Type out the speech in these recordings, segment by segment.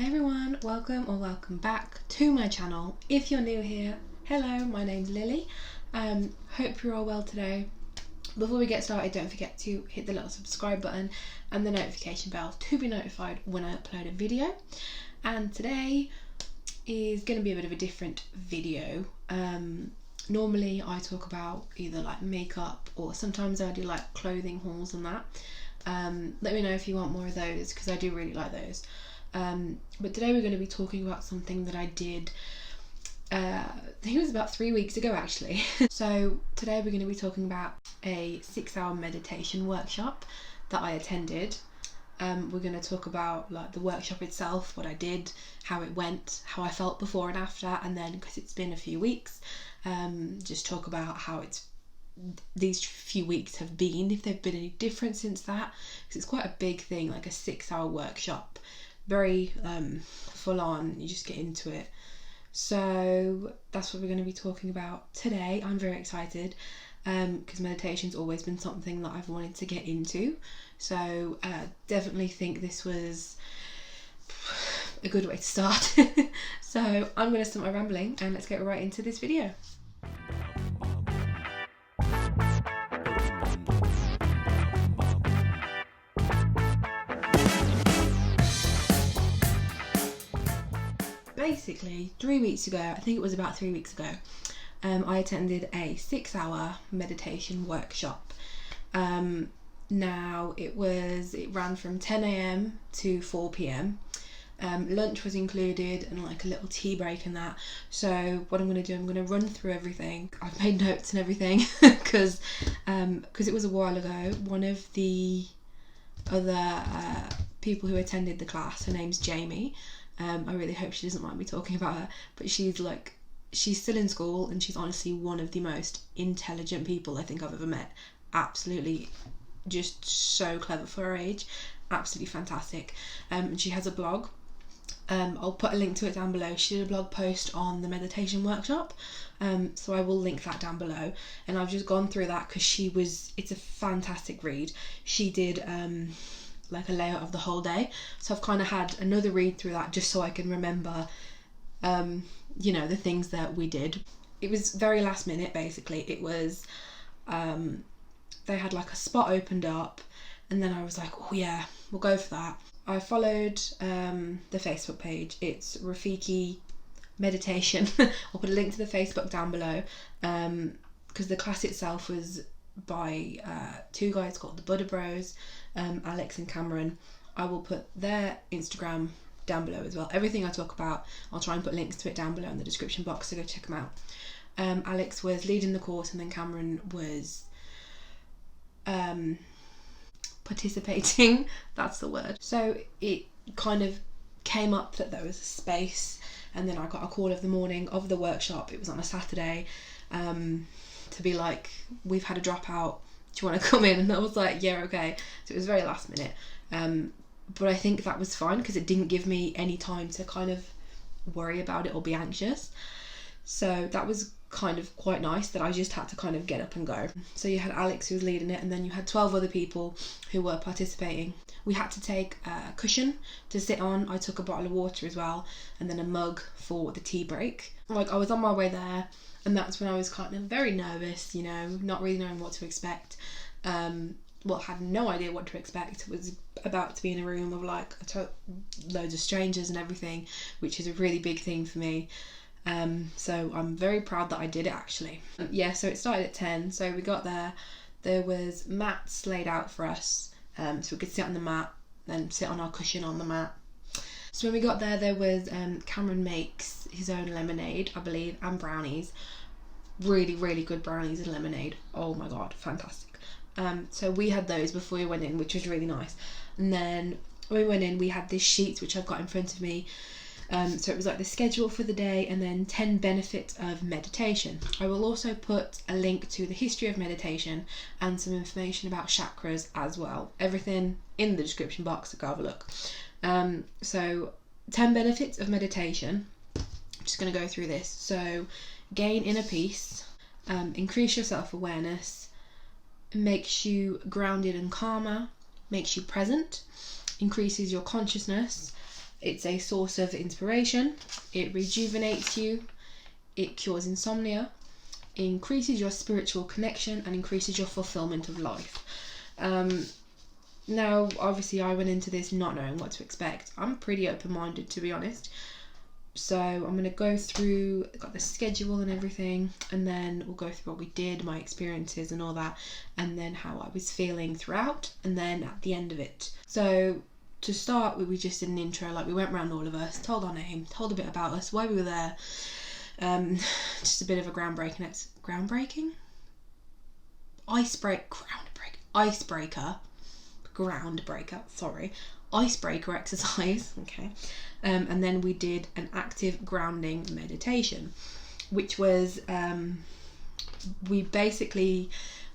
Hey everyone, welcome or welcome back to my channel. If you're new here, hello, my name's Lily. Hope you're all well today. Before we get started, don't forget to hit the little subscribe button and the notification bell to be notified when I upload a video. And today is going to be a bit of a different video. Normally I talk about either like makeup or sometimes I do like clothing hauls and that. Let me know if you want more of those because I do really like those. But today we're going to be talking about something that I did, I think it was about 3 weeks ago actually. So today we're going to be talking about a 6-hour meditation workshop that I attended. We're going to talk about like the workshop itself, what I did, how it went, how I felt before and after, and then because it's been a few weeks, just talk about how these few weeks have been, if they've been any different since that, because it's quite a big thing, like a 6-hour workshop. Very full on, you just get into it. So that's what we're going to be talking about today. I'm very excited because meditation's always been something that I've wanted to get into, so definitely think this was a good way to start. So I'm going to stop my rambling and let's get right into this video. Basically 3 weeks ago, I think it was about 3 weeks ago, I attended a 6-hour meditation workshop. Now it ran from 10 a.m. to 4 p.m. Lunch was included and like a little tea break and that. So what I'm going to do, I'm going to run through everything. I've made notes and everything because it was a while ago. One of the other people who attended the class, her name's Jamie. I really hope she doesn't mind me talking about her, but she's still in school and she's honestly one of the most intelligent people I think I've ever met. Absolutely just so clever for her age, absolutely fantastic. And she has a blog. I'll put a link to it down below. She did a blog post on the meditation workshop, so I will link that down below. And I've just gone through that because it's a fantastic read. She did like a layout of the whole day, so I've kind of had another read through that just so I can remember the things that we did. It was very last minute. Basically it was they had like a spot opened up and then I was like, oh yeah, we'll go for that. I followed the Facebook page. It's Rafiki Meditation. I'll put a link to the Facebook down below because the class itself was by two guys called the Buddha Bros, Alex and Cameron. I will put their Instagram down below as well. Everything I talk about, I'll try and put links to it down below in the description box, so go check them out. Alex was leading the course and then Cameron was participating. That's the word. So it kind of came up that there was a space, and then I got a call of the morning of the workshop. It was on a Saturday, to be like, we've had a dropout, do you want to come in? And I was like, yeah, okay. So it was very last minute, but I think that was fine because it didn't give me any time to kind of worry about it or be anxious. So that was kind of quite nice that I just had to kind of get up and go. So you had Alex who was leading it, and then you had 12 other people who were participating. We had to take a cushion to sit on. I took a bottle of water as well, and then a mug for the tea break. Like, I was on my way there, and that's when I was kind of very nervous, not really knowing what to expect. Had no idea what to expect. Was about to be in a room of like loads of strangers and everything, which is a really big thing for me. So I'm very proud that I did it actually. So it started at 10, so we got there was mats laid out for us, so we could sit on the mat, then sit on our cushion on the mat. So when we got there was Cameron makes his own lemonade, I believe, and brownies. Really, really good brownies and lemonade. Oh my god, fantastic. So we had those before we went in, which was really nice. And then when we went in, we had this sheet which I've got in front of me. So it was like the schedule for the day and then 10 benefits of meditation. I will also put a link to the history of meditation and some information about chakras as well. Everything in the description box, so go have a look. So 10 benefits of meditation. I'm just going to go through this. So gain inner peace, increase your self-awareness, makes you grounded and calmer, makes you present, increases your consciousness, It's a source of inspiration. It rejuvenates you. It cures insomnia. It increases your spiritual connection and increases your fulfillment of life. Now, obviously, I went into this not knowing what to expect. I'm pretty open-minded, to be honest. So I'm going to go through, got the schedule and everything, and then we'll go through what we did, my experiences and all that, and then how I was feeling throughout, and then at the end of it. So to start, we just did an intro, like we went around all of us, told our name, told a bit about us, why we were there, just a bit of a groundbreaker exercise, okay. And then we did an active grounding meditation, which was, we basically,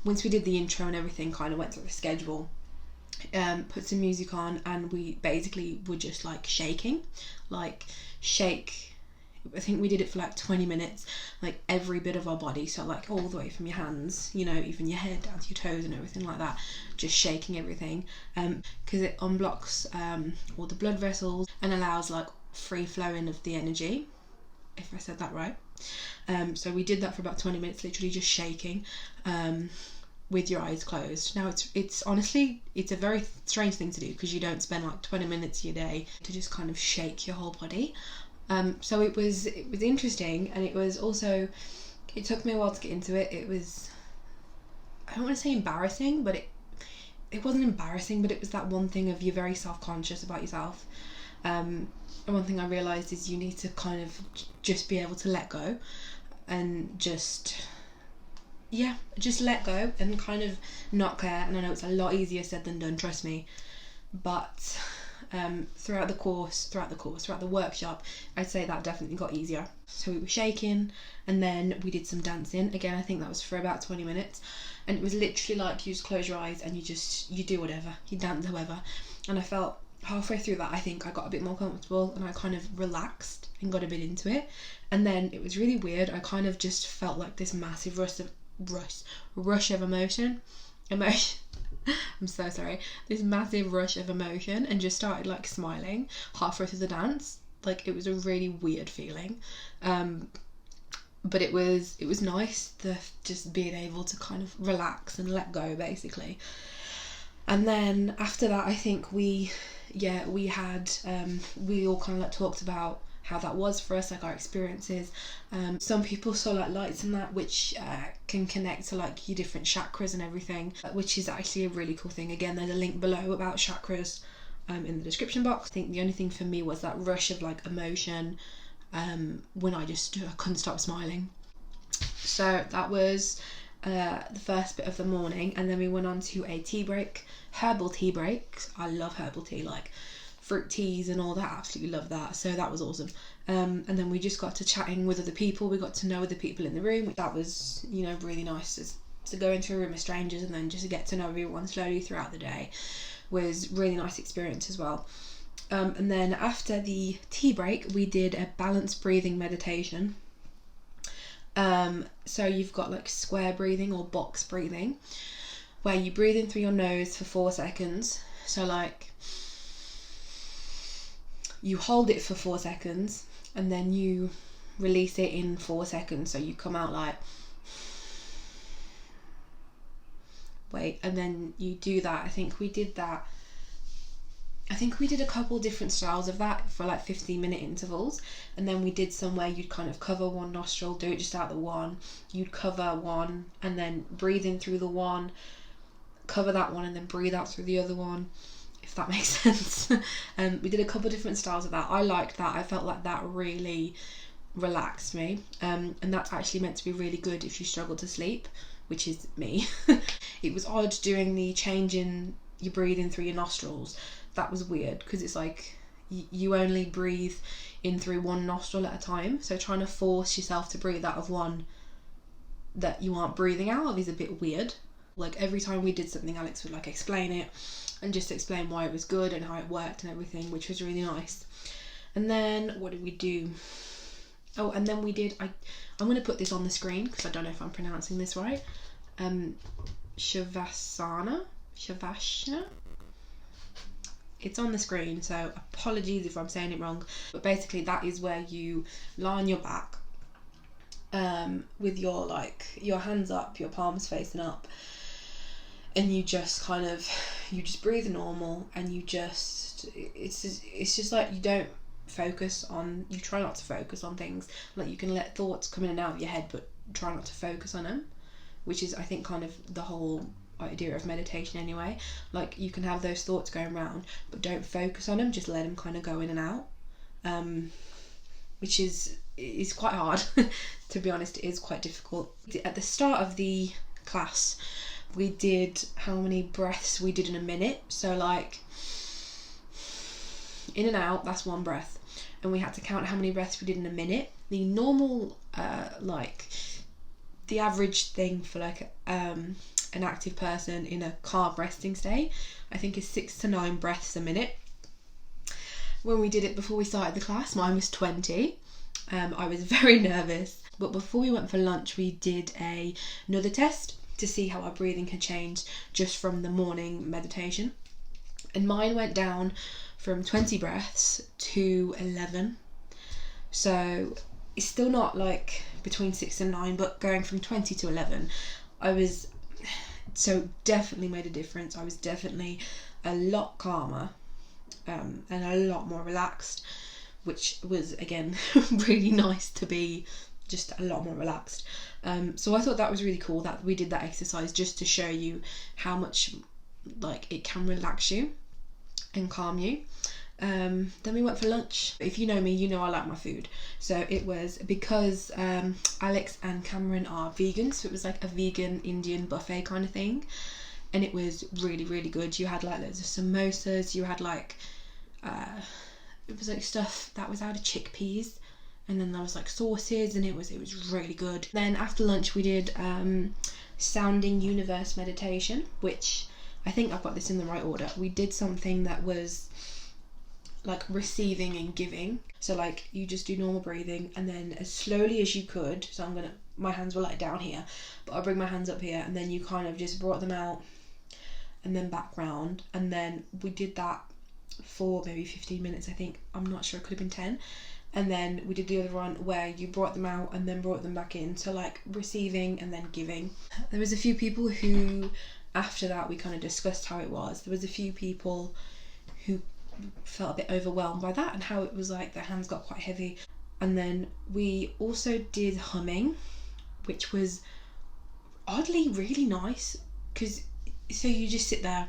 once we did the intro and everything, kind of went through the schedule, put some music on, and we basically were just like shake, I think we did it for like 20 minutes, like every bit of our body, so like all the way from your hands, you know, even your head down to your toes and everything like that, just shaking everything, because it unblocks all the blood vessels and allows like free flowing of the energy, if I said that right. So we did that for about 20 minutes, literally just shaking, with your eyes closed. Now it's honestly, it's a very strange thing to do, because you don't spend like 20 minutes of your day to just kind of shake your whole body. So it was interesting, and it was also, it took me a while to get into it. It was, I don't want to say embarrassing, but it wasn't embarrassing, but it was that one thing of you're very self-conscious about yourself. And one thing I realised is you need to kind of just be able to let go, and just let go and kind of not care. And I know it's a lot easier said than done, trust me, but throughout the workshop, I'd say that definitely got easier. So we were shaking, and then we did some dancing again. I think that was for about 20 minutes, and it was literally like you just close your eyes and you do whatever, you dance however. And I felt halfway through that, I think I got a bit more comfortable, and I kind of relaxed and got a bit into it. And then it was really weird, I kind of just felt like this massive rush of emotion. I'm so sorry, this massive rush of emotion, and just started like smiling halfway through the dance. Like, it was a really weird feeling, but it was nice, just being able to kind of relax and let go, basically. And then after that, I think we had we all kind of like talked about how that was for us, like our experiences. Some people saw like lights and that, which can connect to like your different chakras and everything, which is actually a really cool thing. Again, there's a link below about chakras in the description box. I think the only thing for me was that rush of like emotion, when I couldn't stop smiling. So that was the first bit of the morning, and then we went on to a tea break, herbal tea break. I love herbal tea, like fruit teas and all that, absolutely love that, so that was awesome. And then we just got to chatting with other people, we got to know other people in the room. That was, you know, really nice to go into a room of strangers and then just get to know everyone slowly throughout the day was really nice experience as well. And then after the tea break, we did a balanced breathing meditation. So you've got like square breathing or box breathing, where you breathe in through your nose for 4 seconds. So like, you hold it for 4 seconds, and then you release it in 4 seconds. So you come out like, and then you do that. I think we did a couple different styles of that for like 15-minute intervals, and then we did some where you'd kind of cover one nostril, do it just out the one, you'd cover one and then breathe in through the one, cover that one, and then breathe out through the other one, if that makes sense. We did a couple different styles of that. I liked that. I felt like that really relaxed me, and that's actually meant to be really good if you struggle to sleep, which is me. It was odd doing the change in your breathing through your nostrils. That was weird, because it's like you only breathe in through one nostril at a time, so trying to force yourself to breathe out of one that you aren't breathing out of is a bit weird. Like, every time we did something, Alex would like explain it and just explain why it was good and how it worked and everything, which was really nice. And then what did we do? Oh, and then we did, I'm going to put this on the screen because I don't know if I'm pronouncing this right. Shavasana. It's on the screen, so apologies if I'm saying it wrong, but basically that is where you lie on your back with your hands up, your palms facing up, and you just breathe normal, and it's just like you try not to focus on things. Like, you can let thoughts come in and out of your head, but try not to focus on them, which is, I think, kind of the whole idea of meditation anyway. Like, you can have those thoughts going around, but don't focus on them, just let them kind of go in and out, which is quite hard. To be honest, it is quite difficult. At the start of the class, we did how many breaths we did in a minute. So like, in and out, that's one breath, and we had to count how many breaths we did in a minute. The normal the average thing for like an active person in a calm resting state, I think, is 6 to 9 breaths a minute. When we did it before we started the class, mine was 20. I was very nervous, but before we went for lunch, we did another test to see how our breathing had changed just from the morning meditation, and mine went down from 20 breaths to 11. So it's still not like between 6 and 9, but going from 20 to 11, so definitely made a difference. I was definitely a lot calmer and a lot more relaxed, which was, again, really nice to be just a lot more relaxed. So I thought that was really cool that we did that exercise, just to show you how much like it can relax you and calm you. Then we went for lunch. If you know me, you know I like my food. So it was, because Alex and Cameron are vegans, so it was like a vegan Indian buffet kind of thing, and it was really, really good. You had like loads of samosas, you had like it was like stuff that was out of chickpeas, and then there was like sauces, and it was really good. Then after lunch we did sounding universe meditation, which I think I've got this in the right order. We did something that was like receiving and giving. So like, you just do normal breathing, and then as slowly as you could, so my hands were like down here, but I'll bring my hands up here, and then you kind of just brought them out and then back round, and then we did that for maybe 15 minutes, I think. I'm not sure, it could have been 10. And then we did the other one where you brought them out and then brought them back in, so like receiving and then giving. There was a few people who, after that, we kind of discussed how it was. There was a few people who felt a bit overwhelmed by that, and how it was like their hands got quite heavy. And then we also did humming, which was oddly really nice, because so you just sit there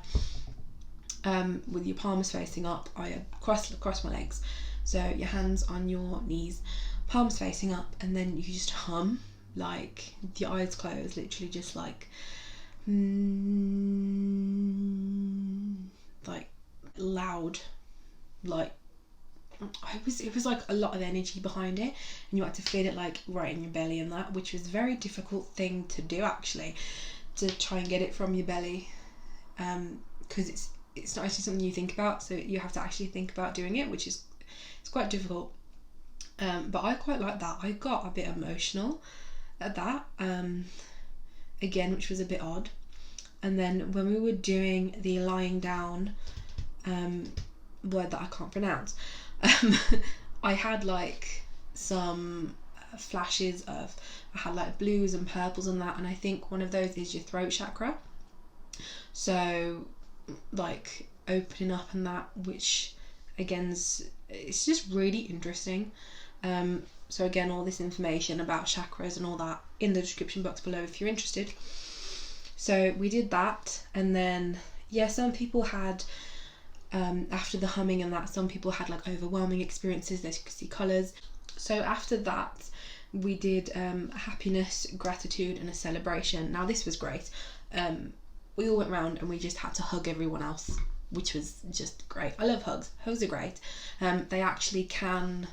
with your palms facing up. I cross my legs, so your hands on your knees, palms facing up, and then you just hum, like your eyes closed, literally just like like loud, like it was like a lot of energy behind it, and you had to feel it like right in your belly, and that, which was a very difficult thing to do, actually, to try and get it from your belly, because it's not actually something you think about, so you have to actually think about doing it, which is, it's quite difficult. But I quite like that. I got a bit emotional at that, again, which was a bit odd. And then when we were doing the lying down word that I can't pronounce, I had like some flashes of, I had like blues and purples and that, and I think one of those is your throat chakra, so like opening up and that, which again it's just really interesting. So again, all this information about chakras and all that in the description box below if you're interested. So we did that, and then some people had after the humming and that, some people had like overwhelming experiences, they could see colours. So after that we did happiness, gratitude and a celebration. Now this was great. We all went round and we just had to hug everyone else, which was just great. I love hugs. Hugs are great. They actually can,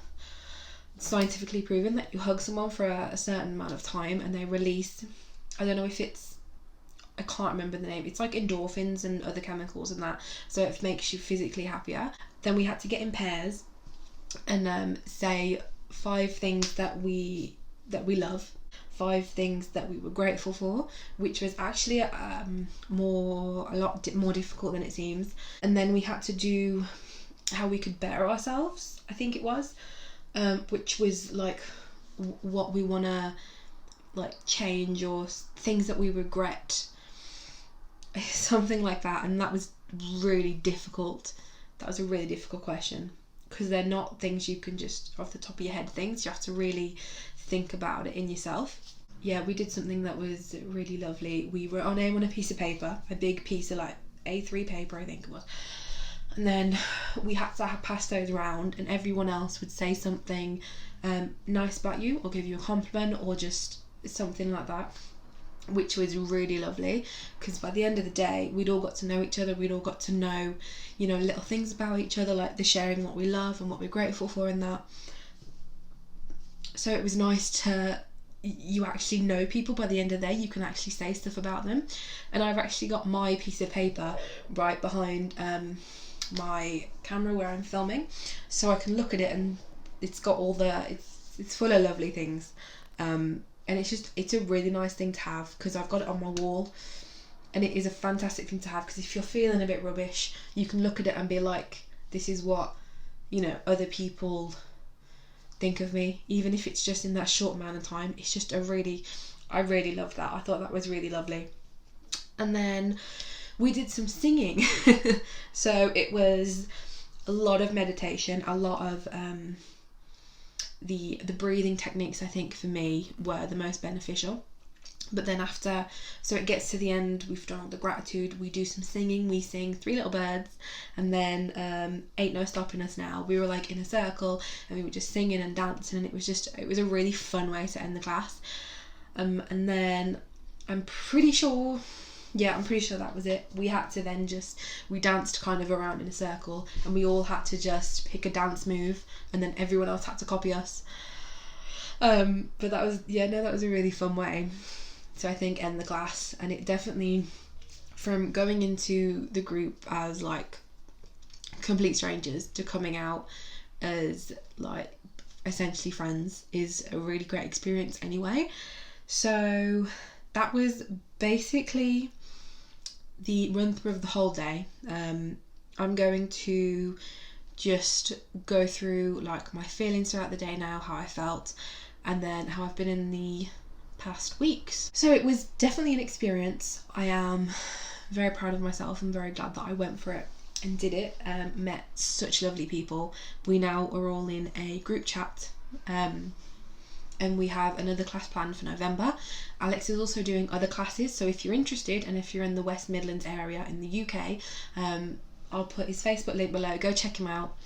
scientifically proven, that you hug someone for a certain amount of time and they release, I don't know if it's, I can't remember the name, it's like endorphins and other chemicals and that, so it makes you physically happier. Then we had to get in pairs and say 5 things that we love, 5 things that we were grateful for, which was actually a lot more difficult than it seems. And then we had to do how we could better ourselves, I think it was, which was like what we want to like change, or things that we regret, something like that. And that was really difficult. That was a really difficult question, because they're not things you can just off the top of your head things. You have to really think about it in yourself. Yeah, we did something that was really lovely. We wrote our name on a piece of paper, a big piece of like A3 paper, I think it was. And then we had to pass those around, and everyone else would say something nice about you, or give you a compliment, or just something like that, which was really lovely, because by the end of the day we'd all got to know each other. We'd all got to know, you know, little things about each other, like the sharing what we love and what we're grateful for in that. So it was nice to, you actually know people by the end of the day. You can actually say stuff about them. And I've actually got my piece of paper right behind my camera where I'm filming, so I can look at it, and it's got all the, it's full of lovely things, and it's a really nice thing to have, because I've got it on my wall, and it is a fantastic thing to have, because if you're feeling a bit rubbish, you can look at it and be like, this is what, you know, other people think of me, even if it's just in that short amount of time. It's just I really love that. I thought that was really lovely. And then we did some singing. So it was a lot of meditation, a lot of the breathing techniques, I think, for me were the most beneficial. But then after, so it gets to the end, we've done all the gratitude, we do some singing, we sing Three Little Birds, and then Ain't No Stopping Us Now. We were like in a circle, and we were just singing and dancing, and it was a really fun way to end the class. And then I'm pretty sure that was it. We had to then we danced kind of around in a circle, and we all had to just pick a dance move, and then everyone else had to copy us. But that was a really fun way to, I think, end the class. And it definitely, from going into the group as like complete strangers to coming out as like essentially friends, is a really great experience anyway. So that was basically the run through of the whole day. I'm going to just go through like my feelings throughout the day now, how I felt, and then how I've been in the past weeks. So it was definitely an experience. I am very proud of myself. I'm very glad that I went for it and did it. Met such lovely people. We now are all in a group chat, and we have another class planned for November. Alex is also doing other classes, so if you're interested, and if you're in the West Midlands area in the UK, I'll put his Facebook link below. Go check him out.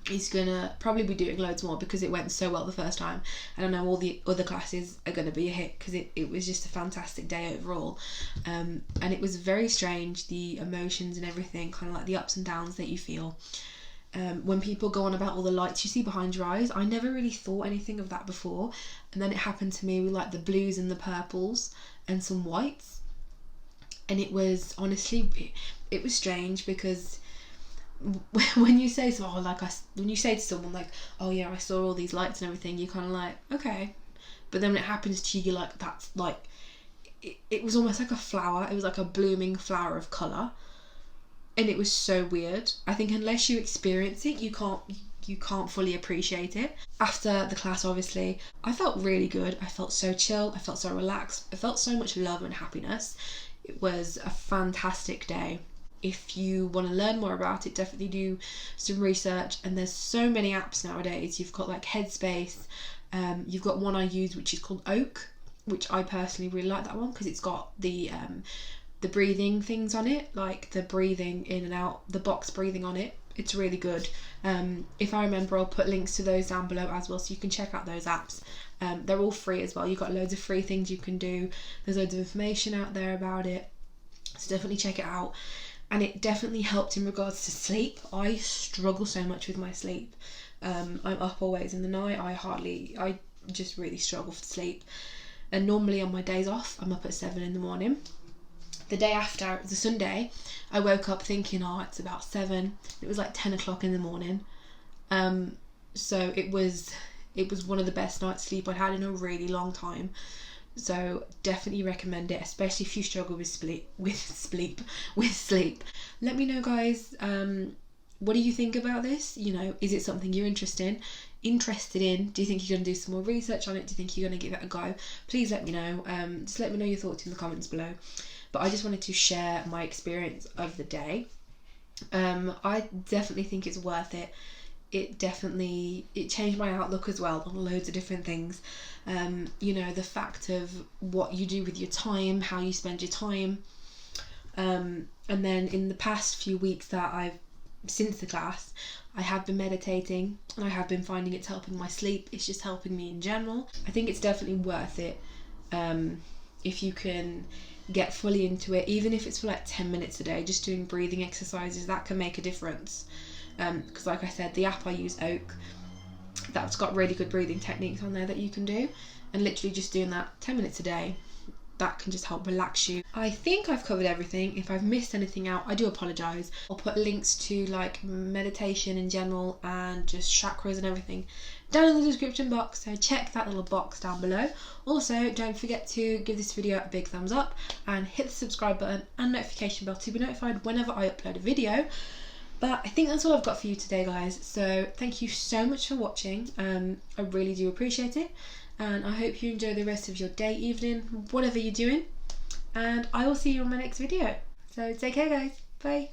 He's gonna probably be doing loads more, because it went so well the first time, and I know all the other classes are gonna be a hit, because it was just a fantastic day overall. And it was very strange, the emotions and everything, kind of like the ups and downs that you feel. When people go on about all the lights you see behind your eyes, I never really thought anything of that before, and then it happened to me with like the blues and the purples and some whites, and it was honestly, it was strange, because when you say so, when you say to someone like, oh yeah, I saw all these lights and everything, you're kind of like, okay, but then when it happens to you, you're like, that's like, it was almost like a flower. It was like a blooming flower of colour. And it was so weird. I think unless you experience it, you can't fully appreciate it. After the class, obviously, I felt really good. I felt so chill. I felt so relaxed. I felt so much love and happiness. It was a fantastic day. If you want to learn more about it, definitely do some research. And there's so many apps nowadays. You've got like Headspace. You've got one I use, which is called Oak, which I personally really like that one, because it's got the breathing things on it, like the breathing in and out, the box breathing on it. It's really good. If I remember, I'll put links to those down below as well, so you can check out those apps. They're all free as well. You've got loads of free things you can do. There's loads of information out there about it, so definitely check it out. And it definitely helped in regards to sleep. I struggle so much with my sleep. I'm up always in the night. I just really struggle for sleep. And normally on my days off, I'm up at 7 in the morning. The day after, it was a Sunday, I woke up thinking, oh, it's about 7. It was like 10 o'clock in the morning. So it was one of the best night's sleep I'd had in a really long time. So definitely recommend it, especially if you struggle with sleep. Let me know, guys, what do you think about this? You know, is it something you're interested in? Do you think you're going to do some more research on it? Do you think you're going to give it a go? Please let me know. Just let me know your thoughts in the comments below. But I just wanted to share my experience of the day. I definitely think it's worth it. It changed my outlook as well on loads of different things. You know, the fact of what you do with your time, how you spend your time. And then in the past few weeks since the class, I have been meditating, and I have been finding it's helping my sleep. It's just helping me in general. I think it's definitely worth it if you can get fully into it, even if it's for like 10 minutes a day, just doing breathing exercises. That can make a difference. Because like I said, the app I use, Oak, that's got really good breathing techniques on there that you can do, and literally just doing that 10 minutes a day, that can just help relax you. I think I've covered everything. If I've missed anything out, I do apologise. I'll put links to like meditation in general and just chakras and everything down in the description box, so check that little box down below. Also, don't forget to give this video a big thumbs up and hit the subscribe button and notification bell to be notified whenever I upload a video. But I think that's all I've got for you today, guys. So thank you so much for watching. I really do appreciate it. And I hope you enjoy the rest of your day, evening, whatever you're doing. And I will see you on my next video. So take care, guys. Bye.